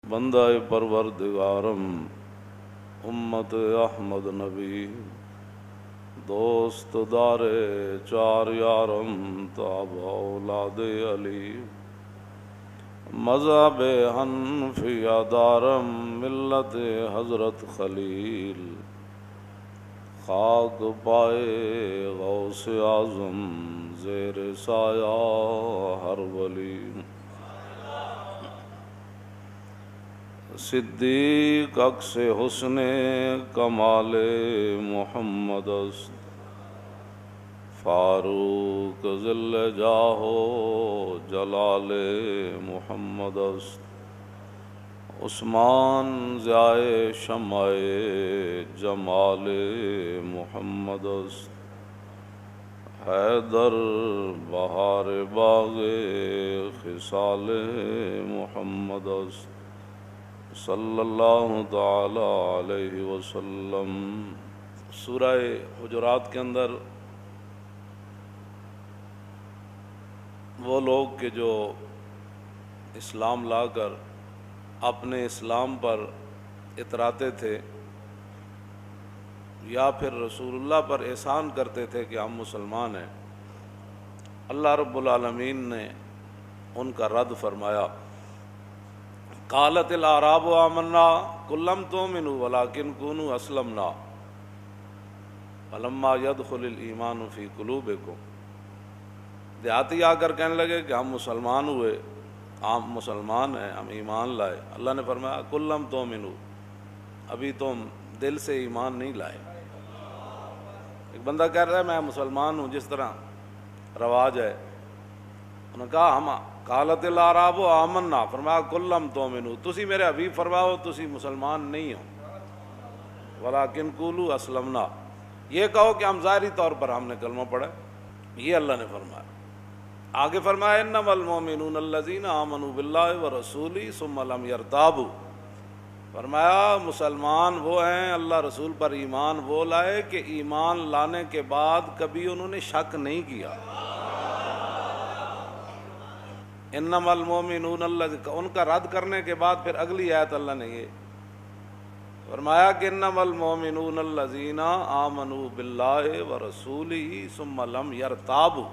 بندہ پروردگارم امت احمد نبی دوست دار چار یارم تاب اولاد علی مذہب حنفیہ دارم ملت حضرت خلیل خاک پائے غوث اعظم زیر سایہ ہر ولی صدیق عکس حسن کمال محمد است فاروق ذل جاہ جلال محمد است عثمان ضیاء شمع جمال محمد است حیدر بہار باغ خصال محمد است صلی اللہ تعالی علیہ وسلم۔ سورہ حجرات کے اندر وہ لوگ کہ جو اسلام لا کر اپنے اسلام پر اتراتے تھے یا پھر رسول اللہ پر احسان کرتے تھے کہ ہم مسلمان ہیں، اللہ رب العالمین نے ان کا رد فرمایا۔ قالت الاعراب آمنا قل لم تؤمنوا ولكن كونوا اسلمنا فلما يدخل الايمان في قلوبكم۔ دیہاتی آ کر کہنے لگے کہ ہم مسلمان ہوئے، ہم مسلمان ہیں، ہم ایمان لائے۔ اللہ نے فرمایا قل لم تؤمنوا، ابھی تم دل سے ایمان نہیں لائے۔ ایک بندہ کہہ رہا ہے میں مسلمان ہوں، جس طرح رواج ہے، انہوں نے کہا ہم قالت الاعراب آمنا، فرمایا قل لم تؤمنوا، تسی میرے حبیب فرماؤ تسی مسلمان نہیں ہو، ولیکن قولوا اسلمنا، یہ کہو کہ ہم ظاہری طور پر ہم نے کلمہ پڑھا، یہ اللہ نے فرمایا۔ آگے فرمایا انما المؤمنون الذین آمنوا باللہ ورسولہ ثم لم یرتابوا، فرمایا مسلمان وہ ہیں اللہ رسول پر ایمان وہ لائے کہ ایمان لانے کے بعد کبھی انہوں نے شک نہیں کیا۔ انما المؤمنون الذین، ان کا رد کرنے کے بعد پھر اگلی آیت اللہ نے یہ فرمایا کہ انما المؤمنون الذین آمنوا باللہ ورسولہ ثم لم یرتابوا،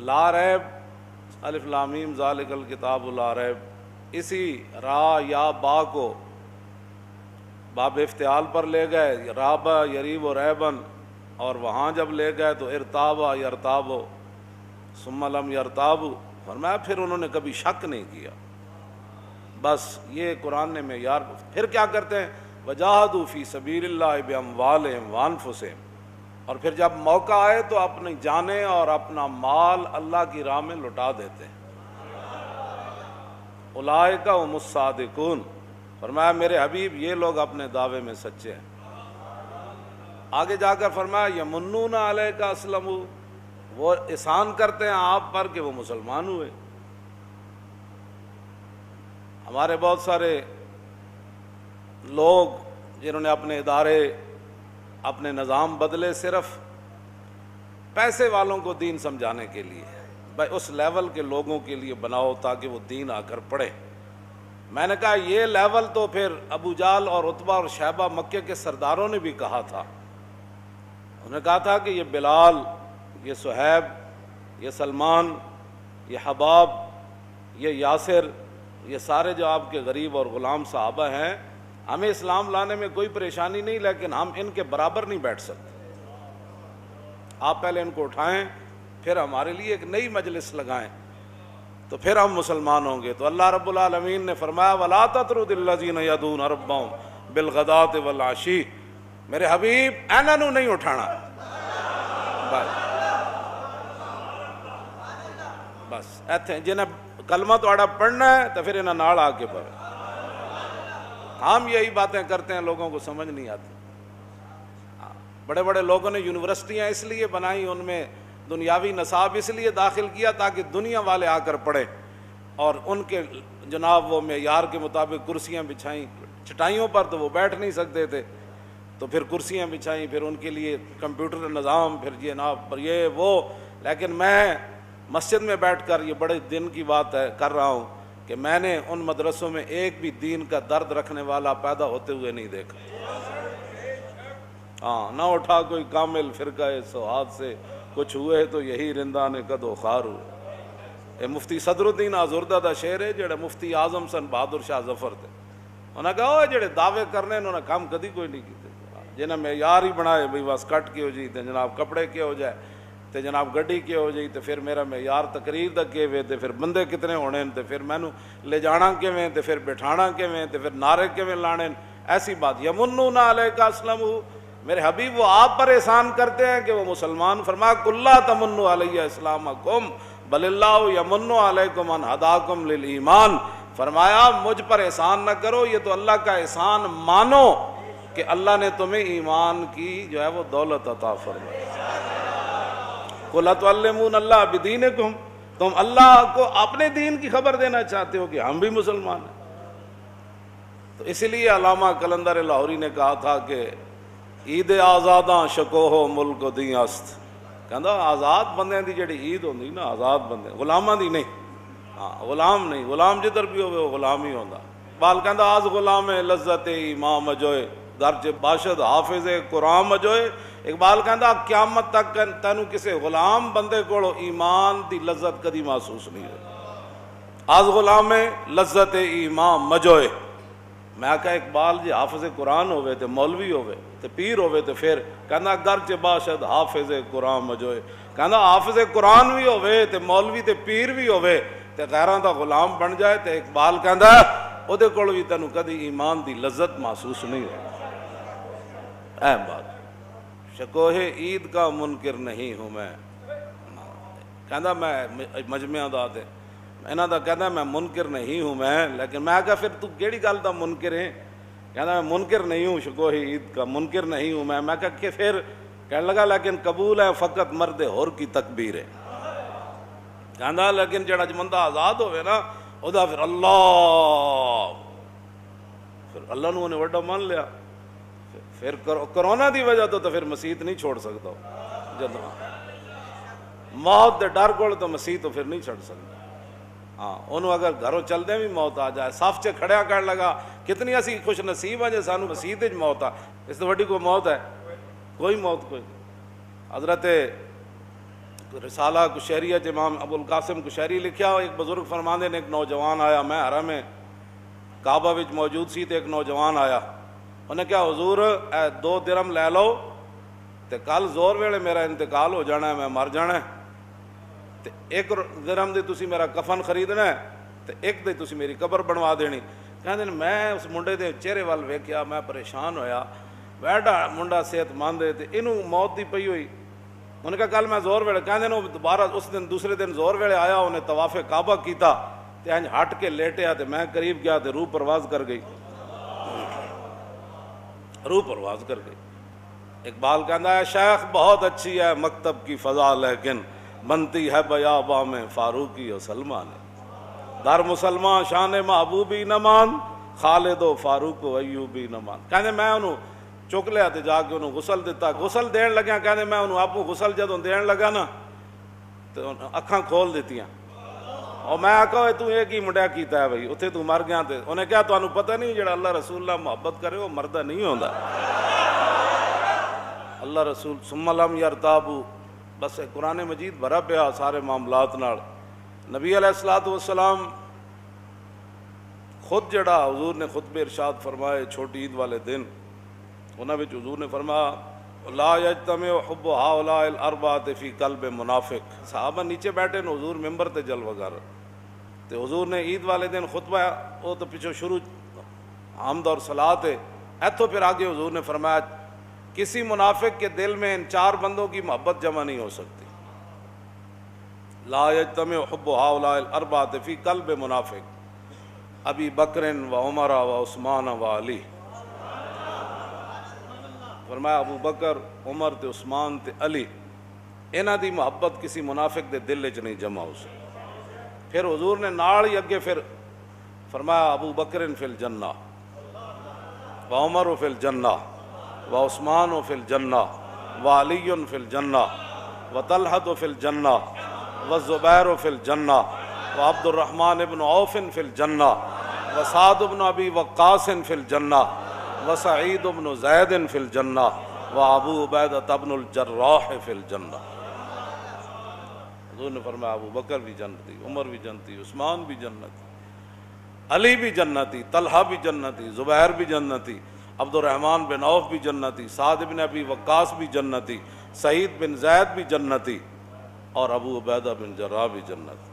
لا ریب الف لام میم ذالک الکتاب لا ریب، اسی را یا با کو باب افتعال پر لے گئے، رابا یریب و ریبن، اور وہاں جب لے گئے تو ارتابا یرتابو ثم لم یرتابوا، فرمایا پھر انہوں نے کبھی شک نہیں کیا۔ بس یہ قرآن نے معیار۔ پھر کیا کرتے ہیں وجاہدوا فی سبیل اللہ باموالہم وانفسہم، اور پھر جب موقع آئے تو اپنی جانیں اور اپنا مال اللہ کی راہ میں لٹا دیتے ہیں۔ اولئک هم الصادقون، فرمایا میرے حبیب یہ لوگ اپنے دعوے میں سچے ہیں۔ آگے جا کر فرمایا یمنون علیک اسلموا، وہ احسان کرتے ہیں آپ پر کہ وہ مسلمان ہوئے۔ ہمارے بہت سارے لوگ جنہوں نے اپنے ادارے اپنے نظام بدلے صرف پیسے والوں کو دین سمجھانے کے لیے، بھائی اس لیول کے لوگوں کے لیے بناؤ تاکہ وہ دین آ کر پڑھیں۔ میں نے کہا یہ لیول تو پھر ابو جہل اور عتبہ اور شیبہ مکے کے سرداروں نے بھی کہا تھا، انہوں نے کہا تھا کہ یہ بلال، یہ صہیب، یہ سلمان، یہ حباب، یہ یاسر، یہ سارے جو آپ کے غریب اور غلام صحابہ ہیں، ہمیں اسلام لانے میں کوئی پریشانی نہیں، لیکن ہم ان کے برابر نہیں بیٹھ سکتے، آپ پہلے ان کو اٹھائیں پھر ہمارے لیے ایک نئی مجلس لگائیں تو پھر ہم مسلمان ہوں گے۔ تو اللہ رب العالمین نے فرمایا وَلَا تَطْرُدِ الَّذِينَ يَدْعُونَ رَبَّهُمْ بِالْغَدَاةِ وَالْعَشِيِّ، میرے حبیب اینانو نہیں اٹھانا، بس ایتھے جنہیں کلمہ توڑا پڑھنا ہے تو پھر انہیں نال آ کے پڑھے۔ ہم یہی باتیں کرتے ہیں، لوگوں کو سمجھ نہیں آتی۔ بڑے بڑے لوگوں نے یونیورسٹیاں اس لیے بنائی، ان میں دنیاوی نصاب اس لیے داخل کیا تاکہ دنیا والے آ کر پڑھیں، اور ان کے جناب وہ معیار کے مطابق کرسیاں بچھائیں، چٹائیوں پر تو وہ بیٹھ نہیں سکتے تھے، تو پھر کرسیاں بچھائیں، پھر ان کے لیے کمپیوٹر نظام، پھر یہ جناب پر یہ وہ۔ لیکن میں مسجد میں بیٹھ کر یہ بڑے دن کی بات ہے کر رہا ہوں کہ میں نے ان مدرسوں میں ایک بھی دین کا درد رکھنے والا پیدا ہوتے ہوئے نہیں دیکھا۔ ہاں، نہ اٹھا کوئی کامل فرقہ سواد سے، کچھ ہوئے تو یہی رندان قد و خار ہوئے۔ اے مفتی صدر الدین آزردہ دا شعر ہے جڑا مفتی اعظم سن بہادر شاہ ظفر تھے، انہاں کہا وہ جڑے دعوے کرنے انہوں نے کام کدی کوئی نہیں کیتے، جنہیں معیار ہی بنائے بھئی بس کٹ کے ہو جی تے جناب کپڑے کے ہو جائے تے جناب گڈی کے ہو جائی تے پھر میرا معیار تقریر دا کے وے تے پھر بندے کتنے ہونے تے پھر مینوں لے جانا کیویں تے پھر بٹھانا کیویں تے پھر نعرے کیویں لانے، ایسی بات۔ یمنون علیک اسلموا، میرے حبیب وہ آپ پر احسان کرتے ہیں کہ وہ مسلمان، فرمایا قل لا تمنوا علی اسلامکم بل اللہ یمن علیکم ان ہداکم للایمان، فرمایا مجھ پر احسان نہ کرو، یہ تو اللہ کا احسان مانو کہ اللہ نے تمہیں ایمان کی جو ہے وہ دولت عطا فرمائی۔ قل اتعلمون اللہ بدینکم، تم اللہ کو اپنے دین کی خبر دینا چاہتے ہو کہ ہم بھی مسلمان ہیں۔ تو اسی لیے علامہ قلندر لاہوری نے کہا تھا کہ عید آزاداں شکوہو ملک دی است، کہندا آزاد بندیاں دی جڑی عید ہوندی نا، آزاد بندے، غلاماں دی نہیں، ہاں غلام نہیں، غلام جدھر بھی ہوئے وہ غلام ہی ہوندا۔ بال کہندا آز غلام لذت امام اجوئے گرچہ باشد حافظ قرآن مجوئے، اقبال کہندا قیامت تک تینوں کسے غلام بندے کو ایمان دی لذت کدی محسوس نہیں ہوئی۔ آز غلام لذت امام مجوئے، میں کہا اقبال جی حافظ قرآن ہوئے تے مولوی ہوئے تے پیر ہوئے تے پھر کہندا گرچہ باشد حافظ قرآن مجوئے، کہندا حافظ قرآن بھی ہوئے تے مولوی تے پیر بھی ہوئے تے غیراں دا غلام بن جائے تے اقبال کہندا او دے کول وی تینوں کدی ایمان دی لذت محسوس نہیں ہوئی۔ اہم بات، شکوہ عید کا منکر نہیں ہوں میں، کہندا میں مجمع دا تے انہاں دا کہندا میں منکر نہیں ہوں میں، لیکن میں کہا پھر تو کیڑی گل دا منکر ہے؟ کہندا میں منکر نہیں ہوں، شکوہ عید کا منکر نہیں ہوں میں کہا کہ پھر کہنے لگا لیکن قبول ہے فقط مرد حر کی تکبیر ہے، کہندا لیکن جڑا بندہ آزاد ہوئے نا او دا پھر اللہ نو نے وڈا مان لیا، پھر کرونا دی وجہ تو پھر مسیت نہیں چھوڑ سکتا، جب موت دے ڈر کول تو مسیت تو پھر نہیں چھڑ سکتا۔ ہاں انہوں اگر گھروں چل دیں بھی موت آ جائے، صف چ کھڑیا کر لگا کتنی اسی خوش نصیب ہیں جے سانو مسیت وچ موت آ، اس تو وڈی کوئی موت ہے؟ کوئی موت کوئی نہیں۔ حضرت رسالہ کشیریہ امام ابو القاسم کشیری لکھیا، ایک بزرگ فرماندے نے ایک نوجوان آیا، میں حرم کعبہ وچ موجود سی تے ایک نوجوان آیا، انہیں کہا حضور 2 درہم لے لو تے کل زور ویلے میرا انتقال ہو جانا ہے، میں مر جانا ہے، تے 1 درہم دے تسی میرا کفن خریدنا ہے تے 1 دے تسی میری قبر بنوا دینی۔ کہندے میں اس منڈے دے چہرے وال ویکھیا، میں پریشان ہویا، بیٹھا منڈا صحت مند ہے تے اینوں موت دی پئی ہوئی، انہوں نے کہا کل میں زور ویلے، کہندے نو دوبارہ اس دن دوسرے دن زور ویلے آیا، انہیں طواف کعبہ کیتا تے انج ہٹ کے لیٹیا تے میں قریب گیا تے روح پرواز کر گئی، روح پرواز کر گئی۔ اقبال کہتا ہے شیخ بہت اچھی ہے مکتب کی فضا لیکن بنتی ہے بیاباں میں فاروقی و سلمان، در مسلمان شان محبوبی نمان خالد و فاروق و ایوبی نمان۔ کہنے میں انہوں چک لیا تے جا کے انہوں غسل دیتا، غسل دین لگیا، کہنے میں انہوں آپ کو غسل جدوں دین لگا نا تو اکھاں کھول دیتی ہیں، اور میں آکھا تو ایک ہی منڈیا کیتا ہے بھائی اتھے تو مر گیا تے انہیں کہا تو انہوں پتہ نہیں جڑا اللہ رسول اللہ محبت کرے وہ مردہ نہیں ہوندا، اللہ رسول ثم لم یرتابو، بس قرآن مجید بھرا پیا سارے معاملات نال۔ نبی علیہ السلام خود جڑا حضور نے خطبے ارشاد فرمائے چھوٹی عید والے دن، انہاں وچ حضور نے فرمایا لا یجتمع حب ہؤلاء الاربعۃ فی قلب منافق، صحابہ نیچے بیٹھے نے، حضور ممبر تے جلوہ گر، تے حضور نے عید والے دن خطبہ وہ تو پیچھے شروع حمد اور صلاۃ ہے، ایتھوں پھر آگے حضور نے فرمایا کسی منافق کے دل میں ان 4 بندوں کی محبت جمع نہیں ہو سکتی، لا یجتمع حب ہؤلاء الاربعۃ فی قلب منافق، ابی بکر و عمر و عثمان و علی، فرمایا ابو بکر عمر تے عثمان تے علی انہاں دی محبت کسی منافق دے دل وچ نہیں جمع ہو سکتی۔ پھر حضور نے نال ہی اگے پھر فرمایا ابو بکر فی الجنہ و عمر فی الجنہ و عثمان فی الجنہ و علی فی الجنہ و طلحہ فی الجنہ و زبیر فی الجنہ وعبد الرحمن بن عوف فی الجنہ وسعد بن ابی وقاص فی الجنہ وسعید بن زید فی الجنہ وابو عبیدہ بن الجراح فی الجنہ۔ حضور نے فرمایا ابو بکر بھی جنتی، عمر بھی جنتی، عثمان بھی جنتی، علی بھی جنتی، طلحہ بھی جنتی، زبیر بھی جنتی، عبد الرحمن بن عوف بھی جنتی، سعد بن ابی وقاص بھی جنتی، سعید بن زید بھی جنتی، اور ابو عبیدہ بن جراح بھی جنتی۔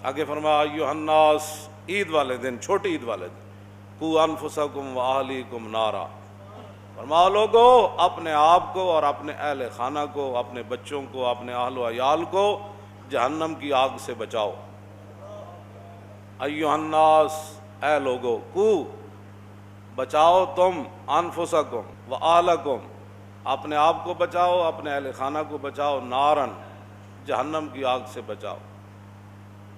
آگے فرمایا ایھا الناس، عید والے دن، چھوٹی عید والے دن، قو انفسکم واہلیکم نارا، فرمایا لوگو اپنے آپ کو اور اپنے اہل خانہ کو، اپنے بچوں کو، اپنے اہل و عیال کو جہنم کی آگ سے بچاؤ۔ ایھا الناس، اے لوگو، قو، بچاؤ تم، انفسکم واہلکم، اپنے آپ کو بچاؤ، اپنے اہل خانہ کو بچاؤ، نارن، جہنم کی آگ سے بچاؤ۔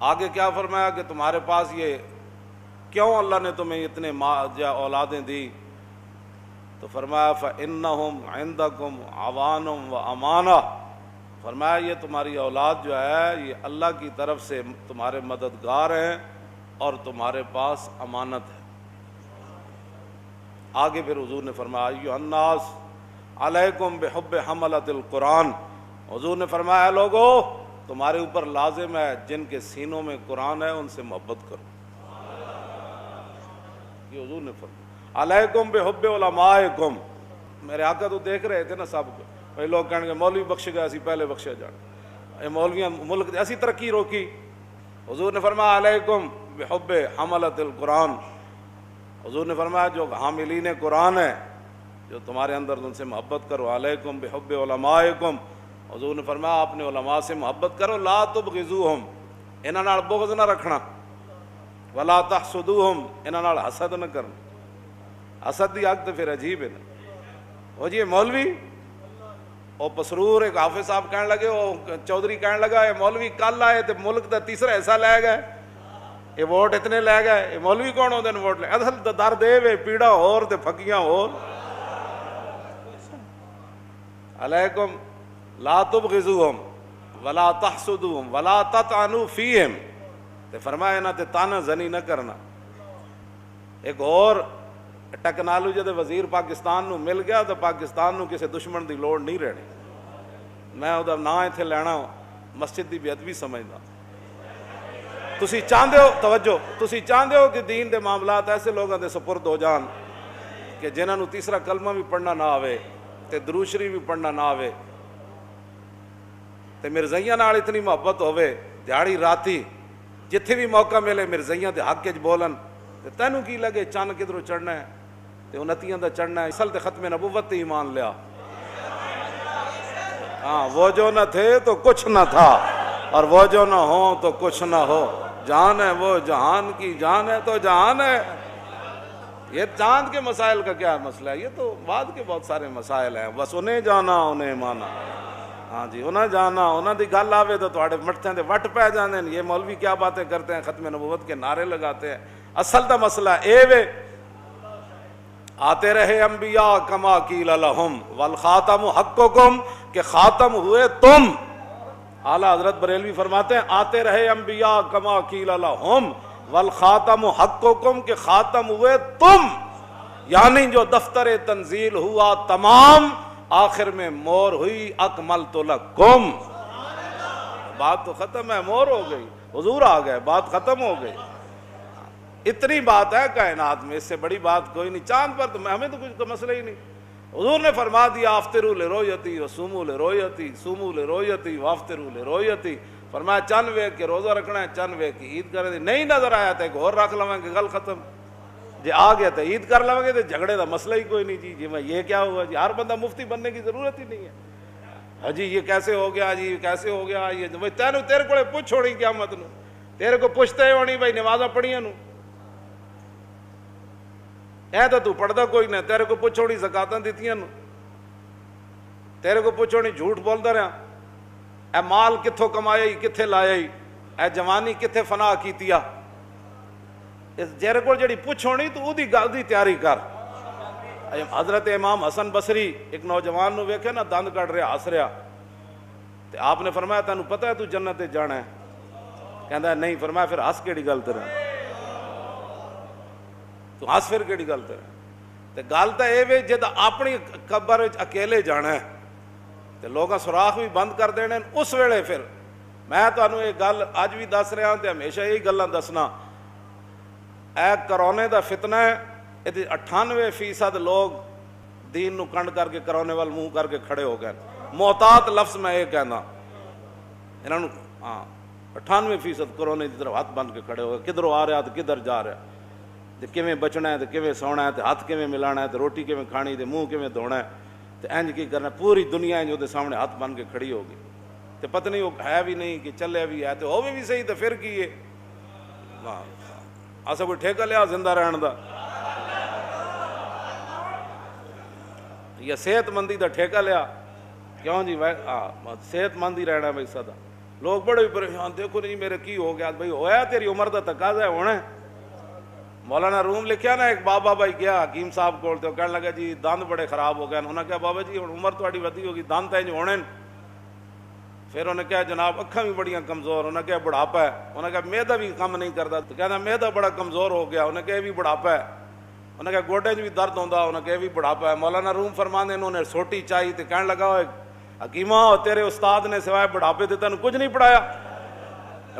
آگے کیا فرمایا کہ تمہارے پاس یہ کیوں اللہ نے تمہیں اتنے اولادیں دی؟ تو فرمایا فَإِنَّهُمْ عِنْدَكُمْ عَوَانٌ وَأَمَانَةٌ، فرمایا یہ تمہاری اولاد جو ہے یہ اللہ کی طرف سے تمہارے مددگار ہیں اور تمہارے پاس امانت ہے۔ آگے پھر حضور نے فرمایا ایھا الناس علیکم بحب حملۃ القرآن، حضور نے فرمایا لوگو تمہارے اوپر لازم ہے جن کے سینوں میں قرآن ہے ان سے محبت کرو۔ یہ حضور نے فرمایا علیکم بحب علمائکم، میرے آقا تو دیکھ رہے تھے نا سب کو، بھائی لوگ کہیں گے مولوی بخش گئے اسی پہلے بخشے جانا، اے مولویاں ملک ایسی ترقی روکی۔ حضور نے فرمایا علیکم بحب حملۃ القرآن، حضور نے فرمایا جو حاملین قرآن ہے جو تمہارے اندر ان سے محبت کرو۔ علیکم بحب علمائکم، حضور نے فرمایا اپنے علماء سے محبت کرو، لا تبغضوہم، انہاں نال بغض نہ رکھنا، ولا تحسدوہم، انہاں نال حسد نہ کرنا۔ حسد دی حق تو پھر عجیب ہے نا، وہ جی مولوی او پسرور ایک حافظ صاحب کہنے لگے، وہ چودھری کہنے لگا اے مولوی کل آئے تے ملک دا تیسرا حصہ لے گئے، یہ ووٹ اتنے لے گئے، یہ مولوی کون ہوندے نے ووٹ لے؟ اصل تے درد اے وے پیڑا ہور تے پھکیاں ہور۔ علیکم لا تبغضوہم ولا تحسدوہم ولا تطعنوا فیہم، تے فرمایا انہاں تے تانا زنی نہ کرنا۔ ایک اور ٹیکنالوجی دے وزیر پاکستان نو مل گیا تو پاکستان نو کسی دشمن دی لوڑ نہیں رہنی۔ میں اودہ نا ایتھے لینا مسجد دی بے ادبی سمجھدا۔ تسی چاہندے ہو، توجہ، تسی چاہندے ہو کہ دین دے معاملات ایسے لوگاں دے سپرد ہو جان کہ جنہاں نو تیسرا کلمہ بھی پڑھنا نہ آوے تے درود شریف بھی پڑھنا نہ آوے تے مرزائیاں نال اتنی محبت ہوئے دیہاڑی راتی جتھے بھی موقع ملے مرزائیاں دے حق وچ بولن تے تینوں کی لگے چند کدھروں چڑھنا ہے تے انتیاں دا چڑھنا ہے، اصل تے ختم نبوت تے ایمان لیا۔ ہاں وہ جو نہ تھے تو کچھ نہ تھا اور وہ جو نہ ہوں تو کچھ نہ ہو، جان ہے وہ جہان کی جان ہے تو جہان ہے۔ یہ چاند کے مسائل کا کیا مسئلہ ہے، یہ تو بعد کے بہت سارے مسائل ہیں، بس انہیں جانا انہیں مانا۔ ہاں جی انہیں جانا، انہیں دی گل آوے تو تھوڑے مٹھیں دے وٹ پہ جانے، یہ مولوی کیا باتیں کرتے ہیں، ختم نبوت کے نعرے لگاتے ہیں۔ اصل دا مسئلہ اے وے آتے رہے انبیاء کما قیل لہم والخاتم حقکم، کہ خاتم ہوئے تم۔ اعلیٰ حضرت بریلوی فرماتے ہیں آتے رہے انبیاء کما قیل لہم والخاتم حقکم، کہ خاتم ہوئے تم، یعنی جو دفتر تنزیل ہوا تمام، آخر میں مور ہوئی اکملت لکم، بات تو ختم ہے، مور ہو گئی، حضور آ گئے، بات ختم ہو گئی۔ اتنی بات ہے کائنات میں، اس سے بڑی بات کوئی نہیں۔ چاند پر تو ہمیں تو کچھ تو مسئلہ ہی نہیں۔ حضور نے فرما دیا افطروا لرؤیتی وصوموا لرؤیتی، صوموا لرؤیتی وافطروا لرؤیتی، فرمایا چند ویکھ کے روزہ رکھنا ہے، چند ویکھ کے عید کریں۔ نہیں نظر آیا تو ایک اور رکھ لواں گے، گل ختم۔ جی آ گیا تو عید کر لواں گے، تو جھگڑے کا مسئلہ ہی کوئی نہیں۔ جی میں یہ کیا ہوا جی، ہر بندہ مفتی بننے کی ضرورت ہی نہیں ہے۔ ہاں جی یہ کیسے ہو گیا جی، کیسے ہو گیا یہ، تیرے کو پوچھ چھوڑی قیامت نو، تیرے کو پوچھتے ہونی بھائی نمازاں پڑھیاں نو، اے تو پڑھدا کوئی نہ، تیرے کو پوچھ چھوڑی زکاتاں دتیاں نو، تیرے کو پوچھ چھوڑی جھوٹ بولدا رہا، اے مال کتھوں کمایا ہی، کتھے لایا ہی، اے جوانی کتھے فنا کیتیا، اس تیرے کو جڑی پوچھ ہونی تو اودی گل دی تیاری کر۔ حضرت امام حسن بصری ایک نوجوان نو ویکھے نا دند کٹ رہا، ہس رہا، تے آپ نے فرمایا تینوں پتہ ہے تو جنت جانا ہے؟ کہندا نہیں، فرمایا پھر ہس کیڑی گل تیرا، تو ہس پھر کیڑی گل تیرا؟ تے گل تو یہ وے جد اپنی قبر وچ اکیلے جانا ہے تے لوگاں سوراخ بھی بند کر دینے، اس ویلے پھر میں تمہیں یہ گل اج بھی دس رہا تے ہمیشہ یہی گلاں دسنا، اے کرونے دا فتنہ ہے، یہ 98% لوگ دین نو کنڈ کر کے کرونے وال منہ کر کے کھڑے ہو گئے۔ محتاط لفظ میں یہ کہنا، انہوں نے 98% کرونے کی طرف ہاتھ بن کے کھڑے ہو گئے، کدھروں آ رہا تو کدھر جا رہا، تے کیویں بچنا ہے تے کیویں سونا ہے تے ہاتھ کیویں ملانا ہے تے روٹی کیویں کھانی تے منہ کیویں دھونا ہے تے انج کی کرنا، پوری دنیا انج دے سامنے ہاتھ بن کے کھڑی ہوگی تے پتہ نہیں وہ ہے بھی نہیں کہ چلے بھی ہے تے ہووے بھی صحیح تے پھر کی ہے، اسا کوئی ٹھیکہ لیا زندہ رہن دا یا صحت مندی دا ٹھیکہ لیا؟ کیوں جی صحت مند ہی رہنا بھائی سدا۔ لوگ بڑے ہی پریشان، دیکھو نہیں میرے کی ہو گیا بھائی، ہویا تیری عمر دا تقاضا ہے ہونا ہے۔ مولانا روم لکھیا نا، ایک بابا بھائی گیا حکیم صاحب کول تے کہنے لگا جی دند بڑے خراب ہو گئے، انہوں نے کہا بابا جی عمر تہاڈی ودی ہوگی دند تے ہونے، پھر انہوں نے کہا جناب اکھاں بھی بڑیاں کمزور، انہوں نے کہا بڑھاپا ہے، انہوں نے کہا معدہ بھی کم نہیں کرتا، تو کہنا معدہ بڑا کمزور ہو گیا، انہوں نے کہا یہ بھی بڑھاپا ہے، انہوں نے کہا گوڈے بھی درد ہوندا، انہوں نے کہا یہ بھی بڑھاپا ہے۔ مولانا روم فرماندے انہوں نے سوٹی چاہی تے کہنے لگا حکیمہ تیرے استاد نے سوائے بڑھاپے تے تینوں کچھ نہیں پڑھایا،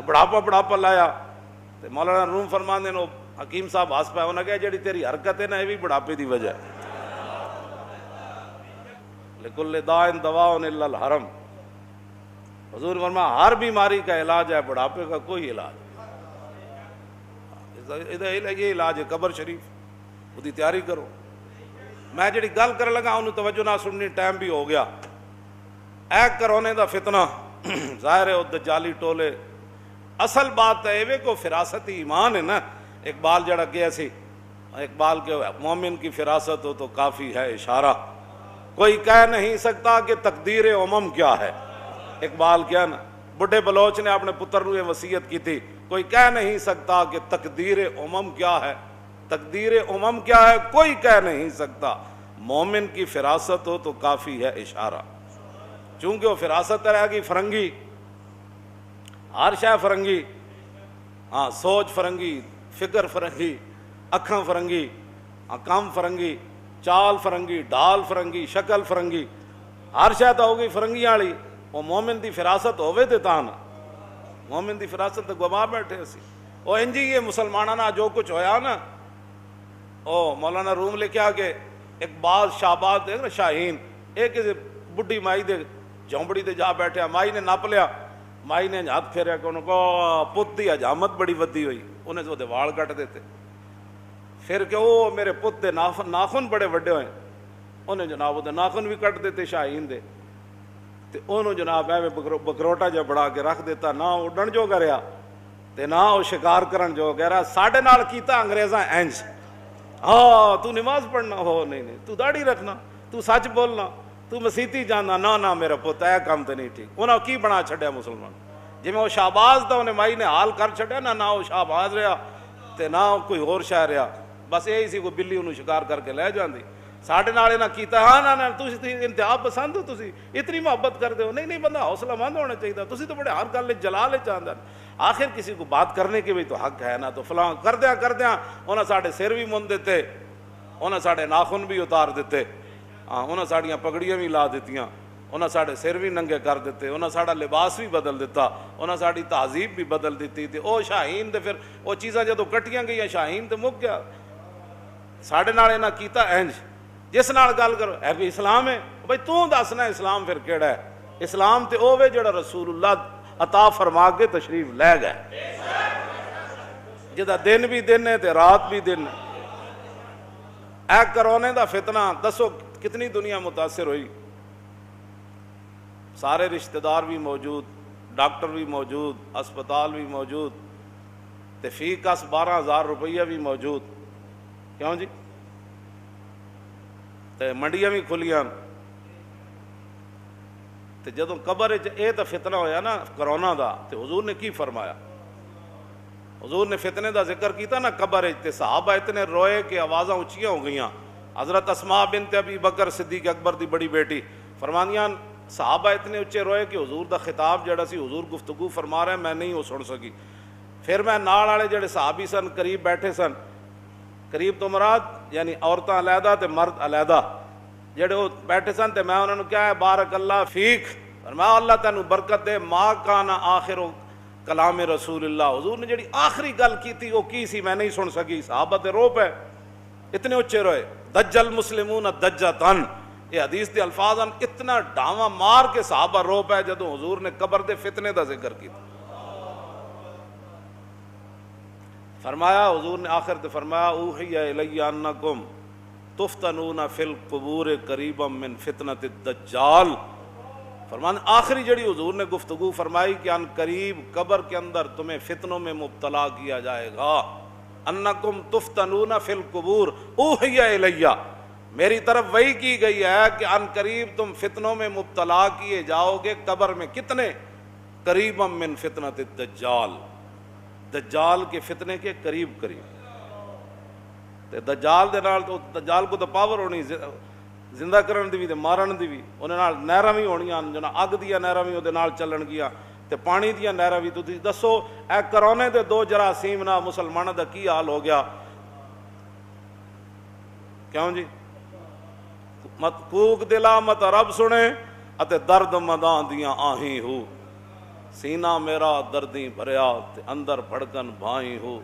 بڑھاپا لایا۔ تے مولانا روم فرماندے نے حکیم صاحب ہس پایا، انہوں نے کہا جڑی تیری حرکت ہے نا یہ بھی بڑھاپے دی وجہ ہے۔ لکل داء دواء الا الحرم، حضور فرمایا ہر بیماری کا علاج ہے، بڑھاپے کا کوئی علاج، یہ علاج ہے قبر شریف، وہ تیاری کرو۔ میں جڑی گل کر لگا انہوں توجہ نہ سننی، ٹائم بھی ہو گیا۔ اے کرونے دا فتنہ ظاہر ہے وہ دجالی ٹولے، اصل بات ہے یہ کو فراست ایمان ہے نا، اقبال جڑا گیا سی، اقبال کے مومن کی فراست ہو تو کافی ہے اشارہ، کوئی کہہ نہیں سکتا کہ تقدیر امم کیا ہے۔ اقبال کیا نا، بڈھے بلوچ نے اپنے پتر کو یہ وصیت کی تھی، کوئی کہہ نہیں سکتا کہ تقدیر امم کیا ہے، تقدیر امم کیا ہے کوئی کہہ نہیں سکتا، مومن کی فراست ہو تو کافی ہے اشارہ۔ چونکہ وہ فراست رہے گی فرنگی، ہر شے فرنگی، ہاں سوچ فرنگی، فکر فرنگی، اکھاں فرنگی، کام فرنگی، چال فرنگی، ڈال فرنگی، شکل فرنگی، ہر شے تو ہوگی فرنگی والی۔ وہ مومن دی فراست ہوے تے تاں نا، مومن دی فراست تے گوا بیٹھے سی۔ وہ انجی یہ مسلمانوں نا جو کچھ ہویا نا، او مولانا روم لکھیا کہ اقبال شہباز دیکھ نا شاہین، ایک بڈھی مائی دے جھونپڑی تے جا بیٹھیا، مائی نے نپ لیا، مائی نے ہاتھ پھیریا کہ انہوں کو پت دی حجامت بڑی ودی ہوئی، انہیں تو دے وال کٹ دیتے، پھر کہ وہ میرے پت دے ناخن بڑے وڈے ہوئے، انہیں جناب وہ دے ناخن بھی کٹ دیتے شاہین دے، تے انہوں جناب ایویں بکروٹا جا بڑا کے رکھ دیتا، نہ اڈن جو کریا تے نہ وہ شکار کرن جو کریا۔ ساڈے نال کیتا انگریزاں انج، ہاں تو نماز پڑھنا ہو نہیں تو داڑھی رکھنا، تو سچ بولنا، تو مسیتی جانا، نہ میرا پوت اے کام تے نہیں ٹھیک۔ انہوں کی بنا چھڈیا مسلمان، جی میں وہ شہباز تھا انہیں مائی نے حال کر چھڈیا نا، نہ وہ شہباز رہا تے نہ کوئی ہور شہ رہا، بس یہی سی کوئی بلی انہوں شکار کر کے لے جاندی۔ ساڈے نال انہاں کیتا، ہاں نہ تسی انتہا پسند ہو، تسی اتنی محبت کرتے ہو، نہیں بندہ حوصلہ مند ہونا چاہیے، تسی تو بڑے ہر گل جلال چاہتا، آخر کسی کو بات کرنے کے بھی تو حق ہے نا، تو فلاں کردیاں انہاں ساڈے سر بھی من دیتے، انہاں ساڈے ناخن بھی اتار دیتے، انہاں ساڑیاں پگڑیاں بھی لا دیتیاں، انہاں ساڑے سر بھی ننگے کر دیتے، انہاں ساڑا لباس بھی بدل دیتا، انہاں ساڑی تہذیب بھی بدل دیتی تھی۔ او شاہین دے پھر او چیزاں جدوں کٹیاں گئیاں شاہین تے مک گیا۔ ساڑے نال انہاں کیتا انج، جس نال گل کرو اے بھی اسلام ہے، بھائی تو دسنا اسلام پھر کیڑا ہے؟ اسلام تے اوے جڑا رسول اللہ عطا فرما کے تشریف لے گئے، جدا دن بھی دن ہے تے رات بھی دن ہے۔ اے کرونے دا فتنہ دسو کتنی دنیا متاثر ہوئی، سارے رشتہ دار بھی موجود، ڈاکٹر بھی موجود، اسپتال بھی موجود، تے فی کس 12,000 روپیہ بھی موجود، کیوں جی؟ تے منڈیاں بھی کھلیاں، تے جدوں قبر اے تے فتنہ ہویا نا کرونا دا، تے حضور نے کی فرمایا؟ حضور نے فتنے دا ذکر کیتا نا قبر تے صحابہ اتنے روئے کہ آوازاں اونچیاں ہو گئیاں۔ حضرت اسماء بنت ابی بکر صدیق اکبر دی بڑی بیٹی فرمانیاں صحابہ اتنے اچھے روئے کہ حضور دا خطاب جڑا سی حضور گفتگو فرما رہے ہیں میں نہیں وہ سن سکی، پھر میں نال والے جڑے صحابی سن قریب بیٹھے سن، قریب تو مراد یعنی عورتاں علیحدہ تے مرد علیحدہ، جڑے وہ بیٹھے سن تے میں انہوں نے کہا ہے بارک اللہ فیک، فرمایا اللہ تینوں برکت دے، ما کان آخر کلام رسول اللہ، حضور نے جڑی آخری گل کی تھی وہ کی سی میں نہیں سن سکی، صحابہ تے رو پے، اتنے اچھے روئے، دج المسلمون دجتن، یہ حدیث دے الفاظ ہیں، اتنا ڈھاواں مار کے صحابہ رو پے جدوں حضور نے قبر دے فتنے دا ذکر کیتا۔ فرمایا حضور نے آخر تے فرمایا اوحی الی انکم تفتنون فی القبور قریبا من فتنۃ الدجال، فرمان آخری جڑی حضور نے گفتگو فرمائی کہ ان قریب قبر کے اندر تمہیں فتنوں میں مبتلا کیا جائے گا، انکم تفتنون فی القبور اوحی الی، میری طرف وحی کی گئی ہے کہ ان قریب تم فتنوں میں مبتلا کیے جاؤ گے قبر میں، کتنے؟ قریبا من فتنۃ الدجال، دجال کے فتنے کے قریب قریب، تے دجال دے نال تو دجال کو تو پاور ہونی زندہ کرن دی بھی تے مارن دی بھی، انہاں نال نہراں بھی ہونیاں جنا اگ دیاں نہراں بھی اودے نال چلن گیاں تے پانی دیاں نہراں بھی، تسی دسو اے کرونے دے دو جراثیم نال مسلماناں دا کی حال ہو گیا؟ کیوں جی؟ مت کوک دلا مت رب سنے اتے درد مداں دیاں آہیں ہو، سینہ میرا دردیں بھریا تے اندر بھڑکن بھائیں ہو،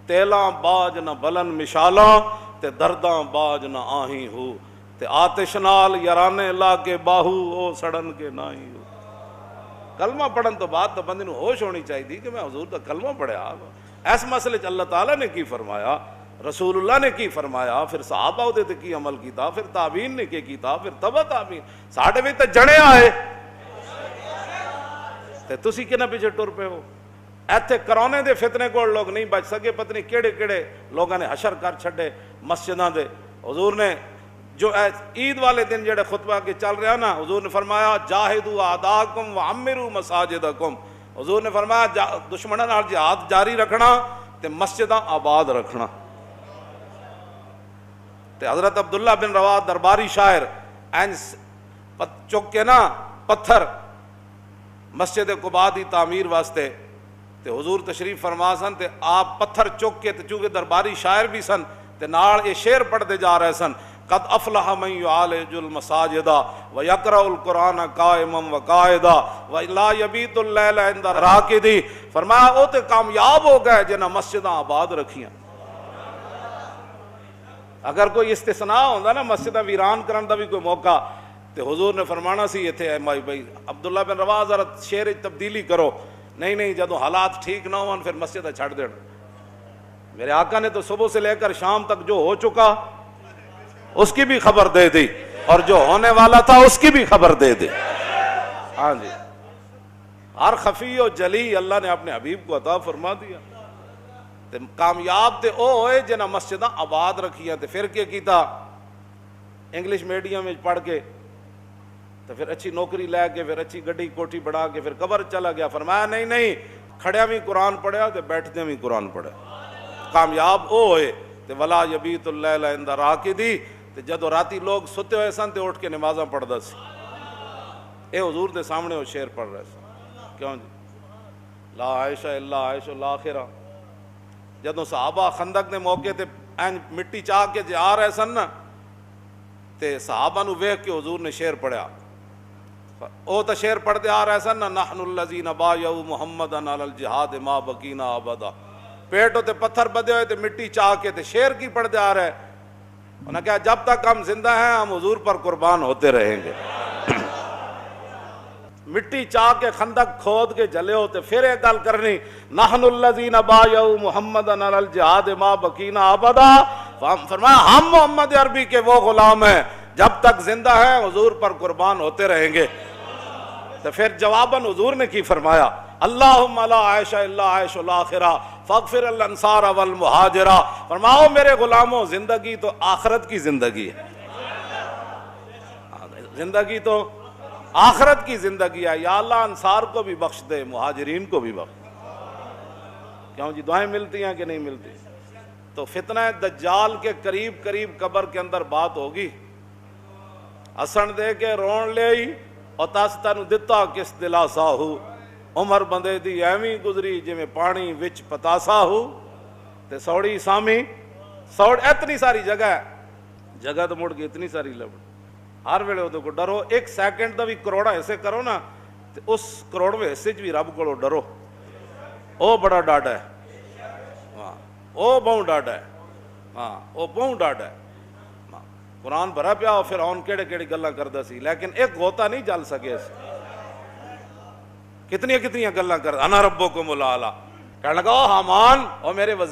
تیلاں باج نہ بلن مشالاں تے درداں باج نہ آہیں ہو، تے آتش نال یارانے لا کے باہو او سڑن کے نائی ہو۔ کلمہ پڑھن تو بعد تو بندے نو ہوش ہونی چاہیے کہ میں حضور دا کلمہ پڑھیا، اس مسئلے چ اللہ تعالیٰ نے کی فرمایا، رسول اللہ نے کی فرمایا، پھر صحابہ دے تے کی عمل کیتا، پھر تابعین نے کی کیتا، پھر تبع تابعین، ساڈے وچ تے جنے آئے تے تسی کنا پیچھے ٹر پے ہو؟ ایتھے کرونے دے فتنے کو لوگ نہیں بچ سکے، پتہ نہیں کیڑے کیڑے لوگاں نے حشر کر چھڈے مسجداں دے۔ حضور نے جو عید والے دن جڑے خطبہ کے چل رہا نا، حضور نے فرمایا جاہدوا اعداءکم وعمروا مساجدکم، حضور نے فرمایا دشمناں نال جہاد جاری رکھنا تے مسجداں آباد رکھنا۔ تے حضرت عبداللہ بن رواح درباری شاعر چک کے نا پتھر مسجد قباء دی تعمیر واسطے تے حضور تشریف فرما سن تے آپ پتھر چک کے تے چونکہ درباری شاعر بھی سن تے نال یہ شعر پڑھتے جا رہے سن، قد افلح من یعالج المساجد ویقرأ القرآن قائما وقاعدا ولا یبیت اللیل عند راکدی، فرمایا وہ تے کامیاب ہو گئے جنہاں مسجداں آباد رکھیاں۔ اگر کوئی استثناء ہوندا نا مسجداں ویران کرن دا بھی کوئی موقع تے حضور نے فرمانا سی ایتھے اے بھائی عبداللہ بن رواح ذرا شعر تبدیلی کرو، نہیں جدوں حالات ٹھیک نہ ہون پھر مسجد چھڑ دین۔ میرے آقا نے تو صبح سے لے کر شام تک جو ہو چکا اس کی بھی خبر دے دی، اور جو ہونے والا تھا اس کی بھی خبر دے دی۔ ہاں جی، ہر خفی و جلی اللہ نے اپنے حبیب کو عطا فرما دیا۔ تے کامیاب تے او ہوئے جنہاں مسجداں آباد رکھیاں، تے پھر کیا کیتا؟ انگلش میڈیم میں پڑھ کے تو پھر اچھی نوکری لے کے پھر اچھی گڈی کوٹھی بڑھا کے پھر قبر چلا گیا۔ فرمایا نہیں کھڑیا بھی قرآن پڑھیا تے بیٹھدے بھی قرآن پڑھیا۔ کامیاب او ہوئے تے ولا یبیت اللیل عند راکدی، تے جدو راتی لوگ ستے ہوئے سن تے اٹھ کے نمازاں پڑھدا سی۔ اے حضور دے سامنے وہ شعر پڑھ رہے سن، کیوں جی؟ لا عیش الا عیش الاخرہ۔ جدو صحابہ خندق دے موقع تے مٹی چاہ کے جے آ رہے سن نا تے صحابہ نو ویکھ کے حضور نے شعر پڑھیا، او تا شعر پڑھتے آ رہے سن نا، نحن الذین بایعوا محمدا علی الجہاد ما بقینا ابدا، پیٹوں تے پتھر بدے ہوئے تے مٹی چاہ کے تے شعر کی پڑھتے آ رہے، انہوں نے کہا جب تک ہم زندہ ہیں ہم حضور پر قربان ہوتے رہیں گے۔ مٹی چاہ کے خندق کھود کے جلے ہوتے، پھر ایک گل کرنی، نحن الذین بایعوا محمدا علی الجہاد ما بقینا ابدا، فرمایا ہم محمد عربی کے وہ غلام ہیں جب تک زندہ ہیں حضور پر قربان ہوتے رہیں گے۔ تو پھر جواباً حضور نے کی فرمایا، اللہم لا عیش الا عیش الاخرہ فاغفر الانصار والمہاجرہ، فرماؤ میرے غلاموں زندگی تو آخرت کی زندگی ہے، زندگی تو آخرت کی زندگی ہے، یا اللہ انصار کو بھی بخش دے مہاجرین کو بھی بخش دے۔ کیوں جی دعائیں ملتی ہیں کہ نہیں ملتی؟ تو فتنہ دجال کے قریب قبر کے اندر بات ہوگی، ہسن دے کے رون لے اور تاس تینوں دتا کس دلاسا ہو، عمر بندے دی ایویں گزری جویں پانی وچ پتاسا ہو تے سوڑی سامی سوڑ، اتنی ساری جگہ ہے، جگہ تو مڑ کے اتنی ساری لب، ہر ویلے وہ ڈرو، ایک سیکنڈ کا بھی کروڑا حصے کرو نا تے اس کروڑویں حصے بھی رب کو ڈرو، او بڑا ڈاڈا ہے، ہاں او بہت ڈاڈا ہے، ہاں او بہت ڈاڈا ہے۔ قرآن بھرا پیا اور فرعون کیڑے کیڑی گلاں کردا سی، لیکن ایک غوطہ نہیں جل سکے، کتنی کتنی گلاں کر، انا ربکم الاعلی، کہنے لگا او حامان او میرے وزیر